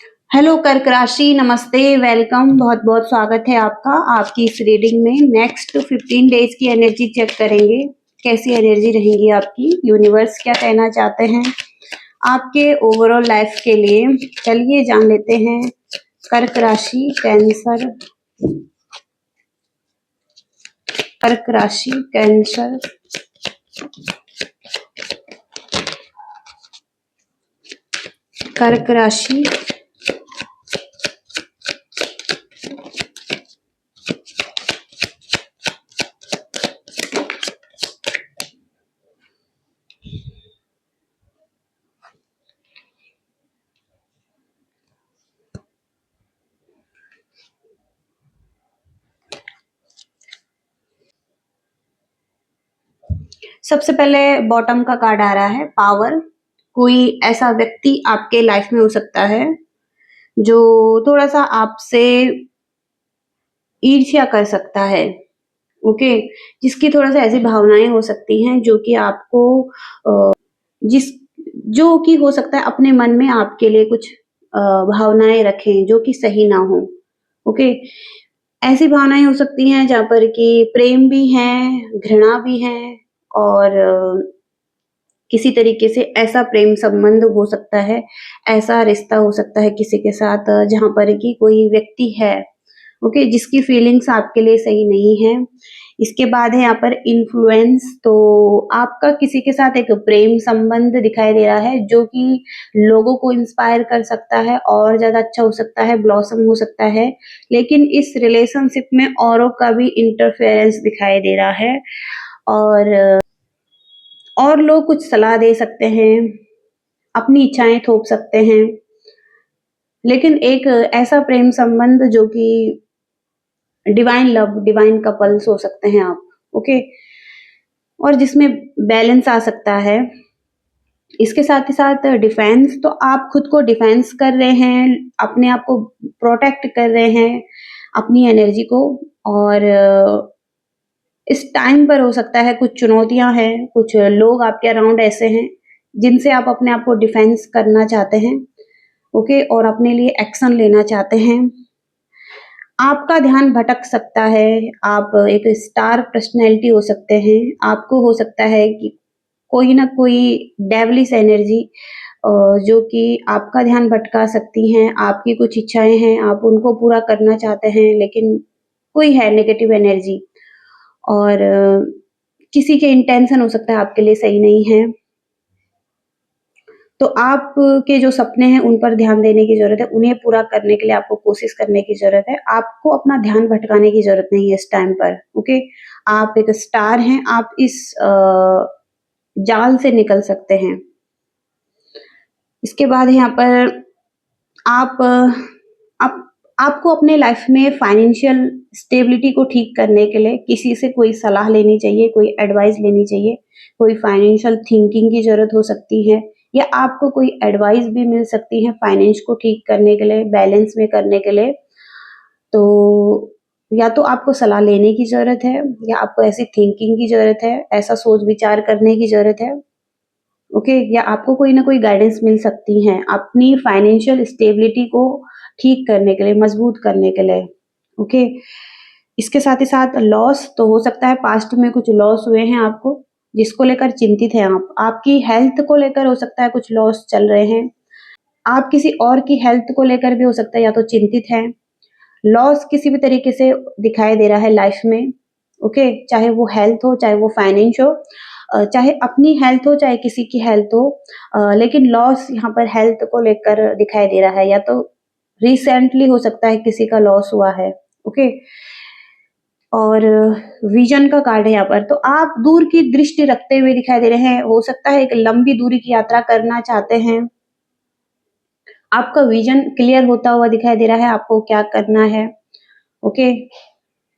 Hello कर्क राशि, नमस्ते, वेलकम। बहुत बहुत स्वागत है आपका आपकी इस रीडिंग में। नेक्स्ट 15 डेज की एनर्जी चेक करेंगे, कैसी एनर्जी रहेंगी आपकी, यूनिवर्स क्या कहना चाहते हैं आपके ओवरऑल लाइफ के लिए। चलिए जान लेते हैं। कर्क राशि, कैंसर, कर्क राशि, कैंसर, कर्क राशि, सबसे पहले बॉटम का कार्ड आ रहा है पावर। कोई ऐसा व्यक्ति आपके लाइफ में हो सकता है जो थोड़ा सा आपसे ईर्ष्या कर सकता है। ओके, जिसकी थोड़ा सा ऐसी भावनाएं हो सकती हैं जो कि आपको जिस जो कि हो सकता है अपने मन में आपके लिए कुछ भावनाएं रखें जो कि सही ना हो। ओके, ऐसी भावनाएं हो सकती हैं जहाँ पर कि प्रेम भी है, घृणा भी है, और किसी तरीके से ऐसा प्रेम संबंध हो सकता है, ऐसा रिश्ता हो सकता है किसी के साथ जहाँ पर कि कोई व्यक्ति है, ओके, जिसकी फीलिंग्स आपके लिए सही नहीं है। इसके बाद है यहाँ पर इन्फ्लुएंस। तो आपका किसी के साथ एक प्रेम संबंध दिखाई दे रहा है जो कि लोगों को इंस्पायर कर सकता है और ज्यादा अच्छा हो सकता है, ब्लॉसम हो सकता है। लेकिन इस रिलेशनशिप में औरों का भी इंटरफेरेंस दिखाई दे रहा है, और लोग कुछ सलाह दे सकते हैं, अपनी इच्छाएं थोप सकते हैं। लेकिन एक ऐसा प्रेम संबंध जो कि डिवाइन लव, डिवाइन कपल्स हो सकते हैं आप, ओके, और जिसमें बैलेंस आ सकता है। इसके साथ ही साथ डिफेंस, तो आप खुद को डिफेंस कर रहे हैं, अपने आप को प्रोटेक्ट कर रहे हैं, अपनी एनर्जी को। और इस टाइम पर हो सकता है कुछ चुनौतियां हैं, कुछ लोग आपके अराउंड ऐसे हैं जिनसे आप अपने आप को डिफेंस करना चाहते हैं, ओके, और अपने लिए एक्शन लेना चाहते हैं। आपका ध्यान भटक सकता है, आप एक स्टार पर्सनैलिटी हो सकते हैं, आपको हो सकता है कि कोई ना कोई डेवलिश एनर्जी जो कि आपका ध्यान भटका सकती हैं। आपकी कुछ इच्छाएं हैं, आप उनको पूरा करना चाहते हैं, लेकिन कोई है नेगेटिव एनर्जी, और किसी के इंटेंशन हो सकता है आपके लिए सही नहीं है। तो आपके जो सपने हैं उन पर ध्यान देने की जरूरत है, उन्हें पूरा करने के लिए आपको कोशिश करने की जरूरत है। आपको अपना ध्यान भटकाने की जरूरत नहीं है इस टाइम पर, ओके। आप एक स्टार हैं, आप इस जाल से निकल सकते हैं। इसके बाद यहाँ पर आप आप आपको अपने लाइफ में फाइनेंशियल स्टेबिलिटी को ठीक करने के लिए किसी से कोई सलाह लेनी चाहिए, कोई एडवाइस लेनी चाहिए, कोई फाइनेंशियल थिंकिंग की जरूरत हो सकती है, या आपको कोई एडवाइस भी मिल सकती है फाइनेंस को ठीक करने के लिए, बैलेंस में करने के लिए। तो या तो आपको सलाह लेने की जरूरत है, या आपको ऐसी थिंकिंग की जरूरत है, ऐसा सोच विचार करने की जरूरत है, ओके, या आपको कोई ना कोई गाइडेंस मिल सकती है अपनी फाइनेंशियल स्टेबिलिटी को ठीक करने के लिए, मजबूत करने के लिए, ओके। इसके साथ ही साथ लॉस, तो हो सकता है पास्ट में कुछ लॉस हुए हैं आपको, जिसको लेकर चिंतित हैं आप। आपकी हेल्थ को लेकर हो सकता है कुछ लॉस चल रहे हैं, आप किसी और की हेल्थ को लेकर भी हो सकता है या तो चिंतित हैं। लॉस किसी भी तरीके से दिखाई दे रहा है लाइफ में, ओके, चाहे वो हेल्थ हो, चाहे वो फाइनेंस हो, चाहे अपनी हेल्थ हो, चाहे किसी की हेल्थ हो, लेकिन लॉस यहाँ पर हेल्थ को लेकर दिखाई दे रहा है, या तो रिसेंटली हो सकता है किसी का लॉस हुआ है, ओके। और विजन का कार्ड है यहाँ पर, तो आप दूर की दृष्टि रखते हुए दिखाई दे रहे हैं, हो सकता है एक लंबी दूरी की यात्रा करना चाहते हैं। आपका विजन क्लियर होता हुआ दिखाई दे रहा है, आपको क्या करना है, ओके।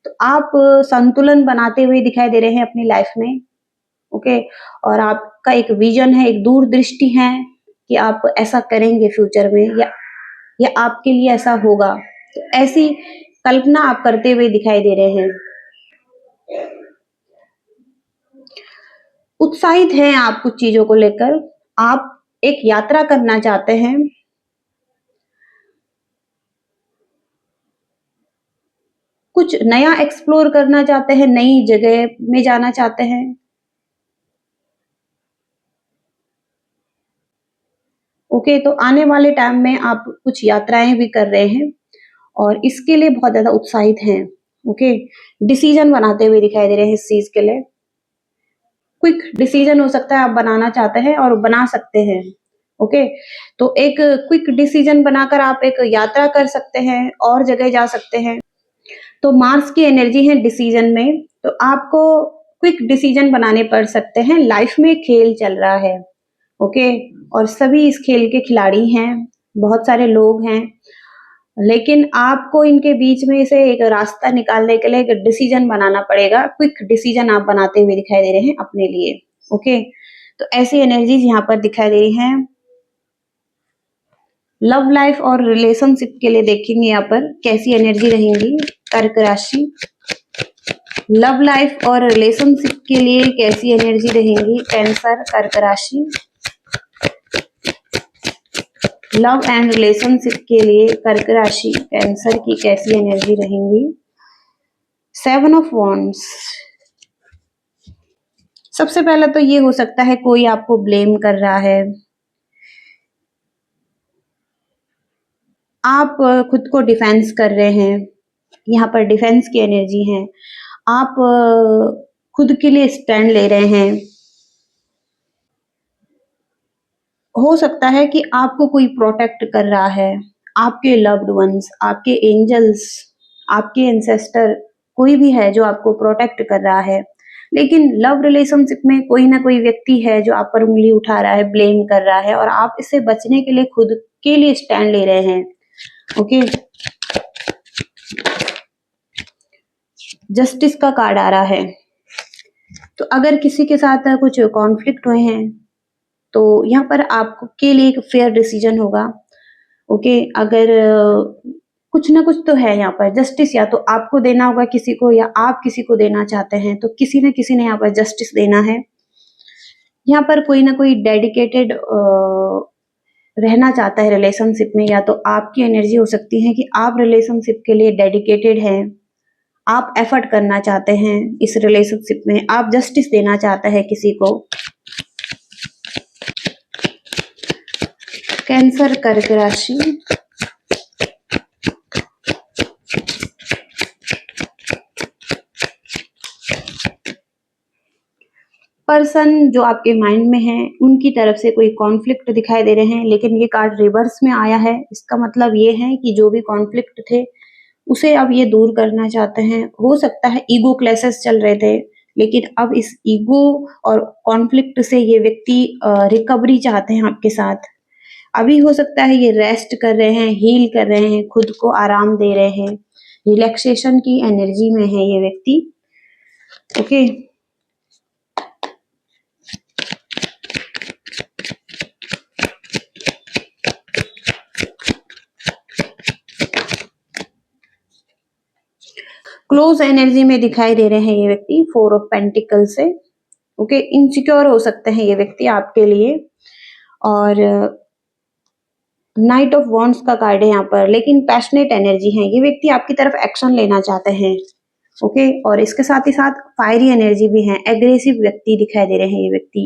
तो आप संतुलन बनाते हुए दिखाई दे रहे हैं अपनी लाइफ में, ओके। और आपका एक विजन है, एक दूरदृष्टि है कि आप ऐसा करेंगे फ्यूचर में, या आपके लिए ऐसा होगा। तो ऐसी कल्पना आप करते हुए दिखाई दे रहे हैं। उत्साहित हैं आप कुछ चीजों को लेकर, आप एक यात्रा करना चाहते हैं, कुछ नया एक्सप्लोर करना चाहते हैं, नई जगह में जाना चाहते हैं। ओके, तो आने वाले टाइम में आप कुछ यात्राएं भी कर रहे हैं और इसके लिए बहुत ज्यादा उत्साहित हैं। ओके, डिसीजन बनाते हुए दिखाई दे रहे हैं इस चीज के लिए। क्विक डिसीजन हो सकता है आप बनाना चाहते हैं और बना सकते हैं। ओके, तो एक क्विक डिसीजन बनाकर आप एक यात्रा कर सकते हैं और जगह जा सकते हैं। तो मार्स की एनर्जी है डिसीजन में, तो आपको क्विक डिसीजन बनाने पड़ सकते हैं। लाइफ में खेल चल रहा है, ओके, और सभी इस खेल के खिलाड़ी हैं, बहुत सारे लोग हैं, लेकिन आपको इनके बीच में से एक रास्ता निकालने के लिए एक डिसीजन बनाना पड़ेगा। क्विक डिसीजन आप बनाते हुए दिखाई दे रहे हैं अपने लिए। ओके, तो ऐसी एनर्जीज यहाँ पर दिखाई दे रही हैं। लव लाइफ और रिलेशनशिप के लिए देखेंगे यहाँ पर कैसी एनर्जी रहेंगी। कर्क राशि, लव लाइफ और रिलेशनशिप के लिए कैसी एनर्जी रहेंगी। कैंसर, कर्क राशि, लव एंड रिलेशनशिप के लिए कर्क राशि कैंसर की कैसी एनर्जी रहेंगी। 7 ऑफ वॉन्ड्स, सबसे पहले तो ये हो सकता है कोई आपको ब्लेम कर रहा है, आप खुद को डिफेंस कर रहे हैं, यहाँ पर डिफेंस की एनर्जी है। आप खुद के लिए स्टैंड ले रहे हैं। हो सकता है कि आपको कोई प्रोटेक्ट कर रहा है, आपके लव्ड वंस, आपके एंजल्स, आपके एंसेस्टर, कोई भी है जो आपको प्रोटेक्ट कर रहा है। लेकिन लव रिलेशनशिप में कोई ना कोई व्यक्ति है जो आप पर उंगली उठा रहा है, ब्लेम कर रहा है, और आप इससे बचने के लिए खुद के लिए स्टैंड ले रहे हैं। ओके, जस्टिस का कार्ड आ रहा है। तो अगर किसी के साथ कुछ कॉन्फ्लिक्ट हुए हैं तो यहाँ पर आपके लिए एक फेयर डिसीजन होगा। ओके, अगर कुछ ना कुछ तो है यहाँ पर जस्टिस, या तो आपको देना होगा किसी को या आप किसी को देना चाहते हैं, तो किसी न किसी ने यहाँ पर जस्टिस देना है। यहाँ पर कोई ना कोई डेडिकेटेड रहना चाहता है रिलेशनशिप में, या तो आपकी एनर्जी हो सकती है कि आप रिलेशनशिप के लिए डेडिकेटेड हैं, आप एफर्ट करना चाहते हैं इस रिलेशनशिप में, आप जस्टिस देना चाहते हैं किसी को। कैंसर, कर्क राशि, पर्सन जो आपके माइंड में है उनकी तरफ से कोई कॉन्फ्लिक्ट दिखाई दे रहे हैं, लेकिन ये कार्ड रिवर्स में आया है। इसका मतलब ये है कि जो भी कॉन्फ्लिक्ट थे उसे अब ये दूर करना चाहते हैं। हो सकता है ईगो क्लैशेस चल रहे थे, लेकिन अब इस ईगो और कॉन्फ्लिक्ट से ये व्यक्ति रिकवरी चाहते हैं आपके साथ। अभी हो सकता है ये रेस्ट कर रहे हैं, हील कर रहे हैं, खुद को आराम दे रहे हैं, रिलैक्सेशन की एनर्जी में है ये व्यक्ति। ओके, क्लोज एनर्जी में दिखाई दे रहे हैं ये व्यक्ति 4 ऑफ पेंटिकल से। ओके, इनसिक्योर हो सकते हैं ये व्यक्ति आपके लिए, और नाइट ऑफ वॉन्ड्स का कार्ड है यहाँ पर, लेकिन पैशनेट एनर्जी है। ये व्यक्ति आपकी तरफ एक्शन लेना चाहते हैं। ओके, और इसके साथ ही साथ फायरी एनर्जी भी है, एग्रेसिव व्यक्ति दिखाई दे रहे हैं ये व्यक्ति,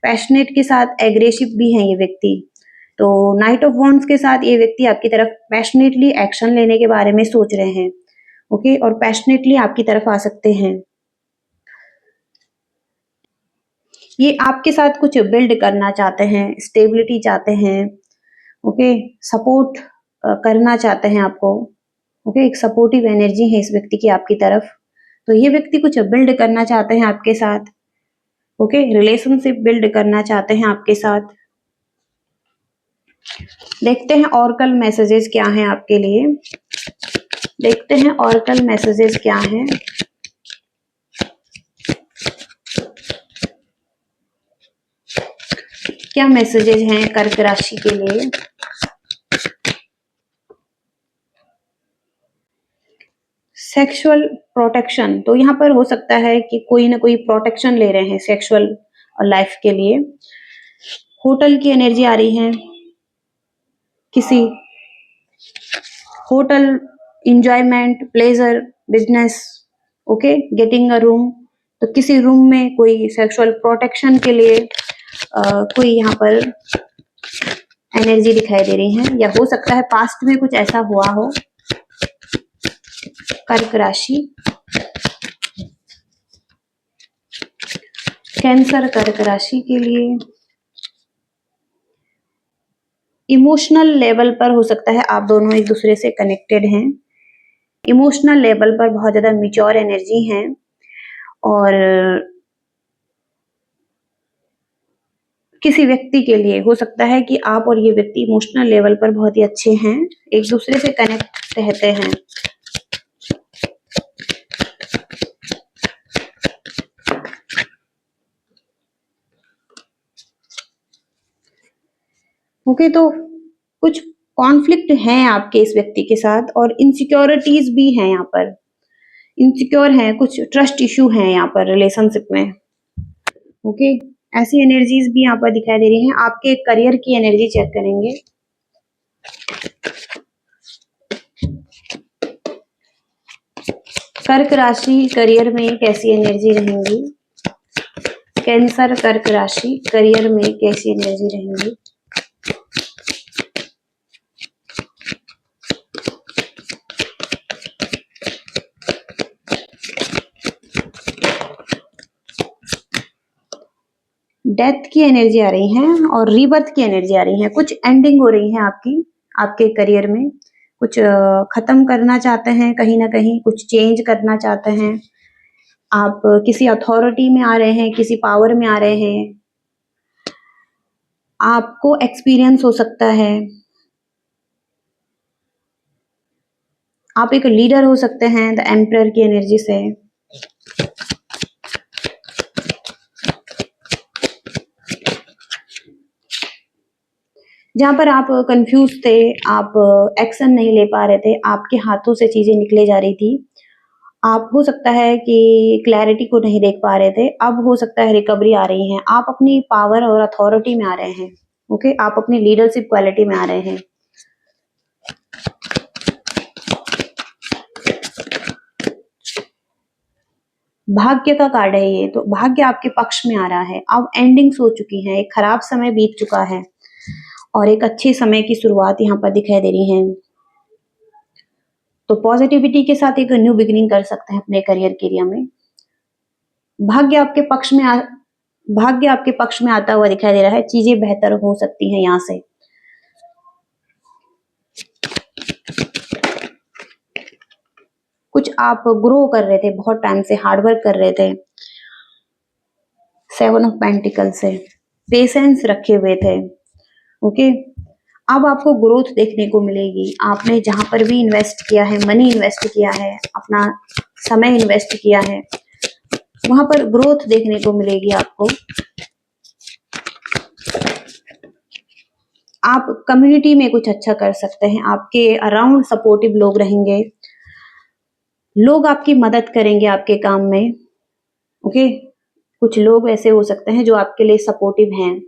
पैशनेट के साथ एग्रेसिव भी है ये व्यक्ति। तो नाइट ऑफ वॉन्ड्स के साथ ये व्यक्ति आपकी तरफ पैशनेटली एक्शन लेने के बारे में सोच रहे हैं। ओके, और पैशनेटली आपकी तरफ आ सकते हैं। ये आपके साथ कुछ बिल्ड करना चाहते हैं, स्टेबिलिटी चाहते हैं। ओके, सपोर्ट करना चाहते हैं आपको। ओके, एक सपोर्टिव एनर्जी है इस व्यक्ति की आपकी तरफ। तो ये व्यक्ति कुछ बिल्ड करना चाहते हैं आपके साथ। ओके, रिलेशनशिप बिल्ड करना चाहते हैं आपके साथ। देखते हैं ऑरकल मैसेजेस क्या हैं आपके लिए। देखते हैं ऑरकल मैसेजेस क्या हैं। क्या मैसेजेस हैं कर्क राशि के लिए। सेक्सुअल प्रोटेक्शन, तो यहाँ पर हो सकता है कि कोई ना कोई प्रोटेक्शन ले रहे हैं सेक्सुअल लाइफ के लिए। होटल की एनर्जी आ रही है, किसी hotel enjoyment, pleasure, business, okay, getting a room. तो किसी रूम में कोई सेक्सुअल प्रोटेक्शन के लिए कोई यहाँ पर एनर्जी दिखाई दे रही है, या हो सकता है पास्ट में कुछ ऐसा हुआ हो। कर्क राशि, कैंसर कर्क राशि के लिए इमोशनल लेवल पर हो सकता है आप दोनों एक दूसरे से कनेक्टेड हैं, इमोशनल लेवल पर बहुत ज्यादा मैच्योर एनर्जी है, और किसी व्यक्ति के लिए हो सकता है कि आप और ये व्यक्ति इमोशनल लेवल पर बहुत ही अच्छे हैं, एक दूसरे से कनेक्ट रहते हैं। ओके, तो कुछ कॉन्फ्लिक्ट हैं आपके इस व्यक्ति के साथ, और इनसिक्योरिटीज भी हैं यहाँ पर, इनसिक्योर हैं, कुछ ट्रस्ट इशू हैं यहाँ पर रिलेशनशिप में। ओके, ऐसी एनर्जीज भी यहाँ पर दिखाई दे रही हैं। आपके करियर की एनर्जी चेक करेंगे। कर्क राशि करियर में कैसी एनर्जी रहेंगी? कैंसर कर्क राशि करियर में कैसी एनर्जी रहेंगी? डेथ की एनर्जी आ रही है और रीबर्थ की एनर्जी आ रही है। कुछ एंडिंग हो रही है आपकी, आपके करियर में कुछ खत्म करना चाहते हैं, कहीं ना कहीं कुछ चेंज करना चाहते हैं। आप किसी अथॉरिटी में आ रहे हैं, किसी पावर में आ रहे हैं, आपको एक्सपीरियंस हो सकता है, आप एक लीडर हो सकते हैं द एम्परर की एनर्जी से। जहां पर आप कंफ्यूज थे, आप एक्शन नहीं ले पा रहे थे, आपके हाथों से चीजें निकले जा रही थी, आप हो सकता है कि क्लैरिटी को नहीं देख पा रहे थे, अब हो सकता है रिकवरी आ रही है, आप अपनी पावर और अथॉरिटी में आ रहे हैं। ओके, आप अपनी लीडरशिप क्वालिटी में आ रहे हैं। भाग्य का कार्ड है ये, तो भाग्य आपके पक्ष में आ रहा है। अब एंडिंग्स हो चुकी हैं, एक खराब समय बीत चुका है और एक अच्छे समय की शुरुआत यहाँ पर दिखाई दे रही है। तो पॉजिटिविटी के साथ एक न्यू बिगिनिंग कर सकते हैं अपने करियर के एरिया में। भाग्य आपके पक्ष में भाग्य आपके पक्ष में आता हुआ दिखाई दे रहा है। चीजें बेहतर हो सकती हैं यहाँ से। कुछ आप ग्रो कर रहे थे, बहुत टाइम से हार्डवर्क कर रहे थे, 7 ऑफ पेंटिकल से पेशेंस रखे हुए थे। ओके, अब आपको ग्रोथ देखने को मिलेगी। आपने जहां पर भी इन्वेस्ट किया है, मनी इन्वेस्ट किया है, अपना समय इन्वेस्ट किया है, वहां पर ग्रोथ देखने को मिलेगी आपको। आप कम्युनिटी में कुछ अच्छा कर सकते हैं, आपके अराउंड सपोर्टिव लोग रहेंगे, लोग आपकी मदद करेंगे आपके काम में। ओके, कुछ लोग ऐसे हो सकते हैं जो आपके लिए सपोर्टिव हैं,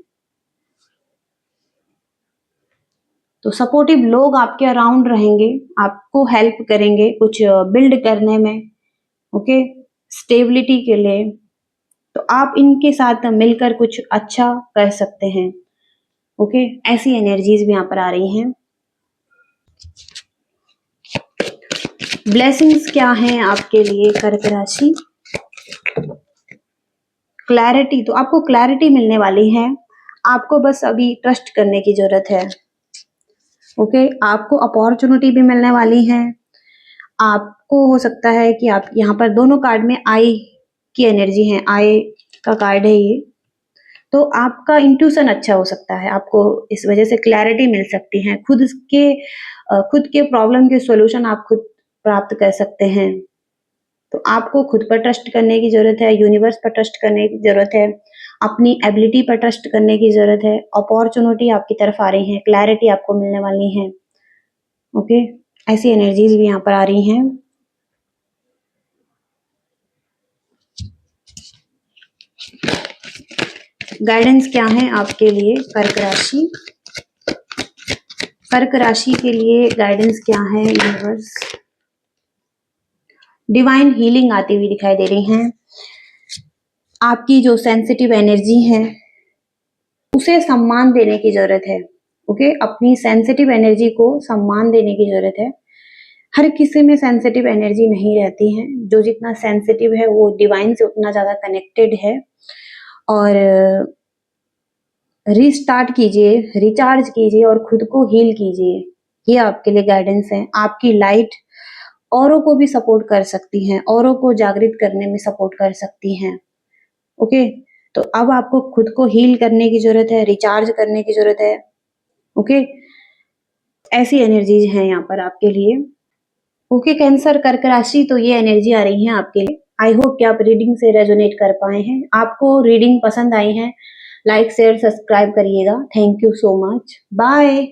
तो सपोर्टिव लोग आपके अराउंड रहेंगे, आपको हेल्प करेंगे कुछ बिल्ड करने में। ओके, स्टेबिलिटी के लिए, तो आप इनके साथ मिलकर कुछ अच्छा कर सकते हैं। ओके, ऐसी एनर्जीज भी यहाँ पर आ रही हैं। ब्लेसिंग्स क्या हैं आपके लिए कर्क राशि? क्लैरिटी, तो आपको क्लैरिटी मिलने वाली है, आपको बस अभी ट्रस्ट करने की जरूरत है। ओके, आपको अपॉर्चुनिटी भी मिलने वाली है। आपको हो सकता है कि आप यहाँ पर दोनों कार्ड में आई की एनर्जी है, आई का कार्ड है ये, तो आपका इंट्यूशन अच्छा हो सकता है, आपको इस वजह से क्लैरिटी मिल सकती है। खुद के प्रॉब्लम के सॉल्यूशन आप खुद प्राप्त कर सकते हैं। तो आपको खुद पर ट्रस्ट करने की जरूरत है, यूनिवर्स पर ट्रस्ट करने की जरूरत है, अपनी एबिलिटी पर ट्रस्ट करने की जरूरत है। अपॉर्चुनिटी आपकी तरफ आ रही है, क्लैरिटी आपको मिलने वाली है। ओके, ऐसी एनर्जीज भी यहाँ पर आ रही हैं। गाइडेंस क्या है आपके लिए कर्क राशि? कर्क राशि के लिए गाइडेंस क्या है यूनिवर्स? डिवाइन हीलिंग आती हुई दिखाई दे रही हैं। आपकी जो सेंसिटिव एनर्जी है उसे सम्मान देने की जरूरत है। ओके, अपनी सेंसिटिव एनर्जी को सम्मान देने की जरूरत है। हर किसी में सेंसिटिव एनर्जी नहीं रहती है। जो जितना सेंसिटिव है वो डिवाइन से उतना ज्यादा कनेक्टेड है। और रीस्टार्ट कीजिए, रिचार्ज कीजिए और खुद को हील कीजिए। ये आपके लिए गाइडेंस है। आपकी लाइट औरों को भी सपोर्ट कर सकती हैं, औरों को जागृत करने में सपोर्ट कर सकती हैं। ओके, तो अब आपको खुद को हील करने की जरूरत है, रिचार्ज करने की जरूरत है। ओके, ऐसी एनर्जीज हैं यहाँ पर आपके लिए। ओके कैंसर, कर्क राशि, तो ये एनर्जी आ रही है आपके लिए। आई होप कि आप रीडिंग से रेजोनेट कर पाए हैं। आपको रीडिंग पसंद आई है, लाइक शेयर सब्सक्राइब करिएगा। Thank you so much, bye.